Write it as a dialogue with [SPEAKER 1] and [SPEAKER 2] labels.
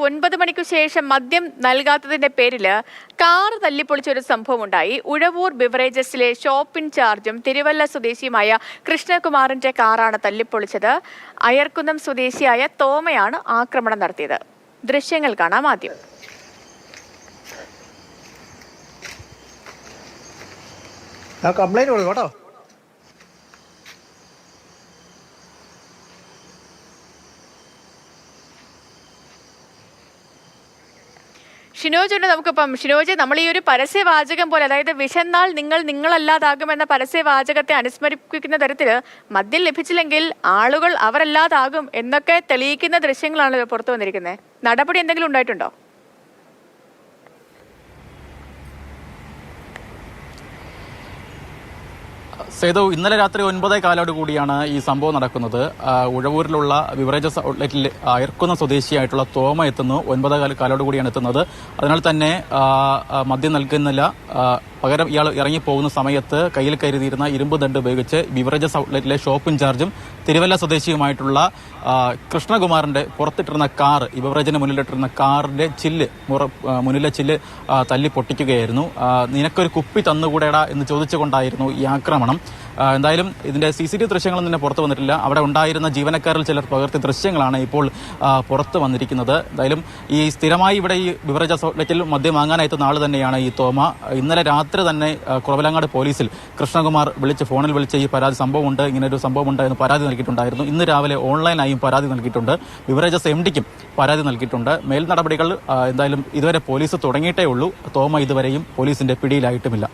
[SPEAKER 1] 9 മണിക്കു ശേഷം മദ്യം നൽകാത്തതിന്റെ പേരിൽ കാർ തല്ലിപ്പൊളിച്ചൊരു സംഭവം ഉണ്ടായി. ഉഴവൂർ ബിവറേജസിലെ ഷോപ്പ് ഇൻചാർജും തിരുവല്ല സ്വദേശിയുമായ കൃഷ്ണകുമാറിന്റെ കാറാണ് തല്ലിപ്പൊളിച്ചത്. അയർക്കുന്നം സ്വദേശിയായ തോമയാണ് ആക്രമണം നടത്തിയത്. ദൃശ്യങ്ങൾ കാണാം ആദ്യം.
[SPEAKER 2] കംപ്ലൈന്റ് കൊടുക്കും കേട്ടോ.
[SPEAKER 1] ഷിനോജ് ഉണ്ട് നമുക്കിപ്പം. ഷിനോജ്, നമ്മൾ ഈ ഒരു പരസ്യവാചകം പോലെ, അതായത് വിശന്നാൽ നിങ്ങളല്ലാതാകുമെന്ന പരസ്യവാചകത്തെ അനുസ്മരിപ്പിക്കുന്ന തരത്തിൽ മദ്യം ലഭിച്ചില്ലെങ്കിൽ ആളുകൾ അവരല്ലാതാകും എന്നൊക്കെ തെളിയിക്കുന്ന ദൃശ്യങ്ങളാണ് പുറത്തു വന്നിരിക്കുന്നത്. നടപടി എന്തെങ്കിലും ഉണ്ടായിട്ടുണ്ടോ?
[SPEAKER 3] സേതു, ഇന്നലെ രാത്രി 9:15 കൂടിയാണ് ഈ സംഭവം നടക്കുന്നത്. ഉഴവൂരിലുള്ള ബിവറേജസ് ഔട്ട്ലെറ്റിൽ അയർക്കുന്ന സ്വദേശിയായിട്ടുള്ള തോമ എത്തുന്നു. 9:15 കൂടിയാണ് എത്തുന്നത്. അതിനാൽ തന്നെ മദ്യം നൽകുന്നില്ല. പകരം ഇയാൾ ഇറങ്ങിപ്പോകുന്ന സമയത്ത് കയ്യിൽ കരുതിയിരുന്ന ഇരുമ്പ് ദണ്ട് ഉപയോഗിച്ച് ബിവറേജസ് ഔട്ട്ലെറ്റിലെ ഷോപ്പ് ഇൻചാർജും തിരുവല്ല സ്വദേശിയുമായിട്ടുള്ള കൃഷ്ണകുമാറിന്റെ പുറത്തിട്ടിരുന്ന കാർ, ഈ ബിവറേജിന് മുന്നിലിട്ടിരുന്ന കാറിന്റെ മുന്നിലെ ചില്ല് തല്ലി പൊട്ടിക്കുകയായിരുന്നു. നിനക്കൊരു കുപ്പി തന്നുകൂടെടാ എന്ന് ചോദിച്ചുകൊണ്ടായിരുന്നു ഈ ആക്രമണം. എന്തായാലും ഇതിന്റെ CCTV ദൃശ്യങ്ങളൊന്നും തന്നെ പുറത്തു വന്നിട്ടില്ല. അവിടെ ഉണ്ടായിരുന്ന ജീവനക്കാരിൽ ചിലർ പകർത്തിയ ദൃശ്യങ്ങളാണ് ഇപ്പോൾ പുറത്തു വന്നിരിക്കുന്നത്. എന്തായാലും ഈ സ്ഥിരമായി ഇവിടെ ഈ ബിവറേജസ് ഔട്ട്ലെറ്റിൽ മദ്യം വാങ്ങാനെത്തുന്ന ആൾ തന്നെയാണ് ഈ തോമ. ഇന്നലെ രാത്രി തന്നെ കുറവലങ്ങാട് പോലീസിൽ കൃഷ്ണകുമാർ ഫോണിൽ വിളിച്ച് ഈ സംഭവമുണ്ട്, ഇങ്ങനൊരു സംഭവമുണ്ട് എന്ന് പരാതി നൽകിയിട്ടുണ്ടായിരുന്നു. ഇന്ന് രാവിലെ ഓൺലൈനായും പരാതി നൽകിയിട്ടുണ്ട്. ബിവറേജസ് MDക്കും പരാതി നൽകിയിട്ടുണ്ട്. മേൽ നടപടികൾ എന്തായാലും ഇതുവരെ പോലീസ് തുടങ്ങിയിട്ടേ ഉള്ളൂ. തോമ ഇതുവരെയും പോലീസിന്റെ പിടിയിലായിട്ടുമില്ല.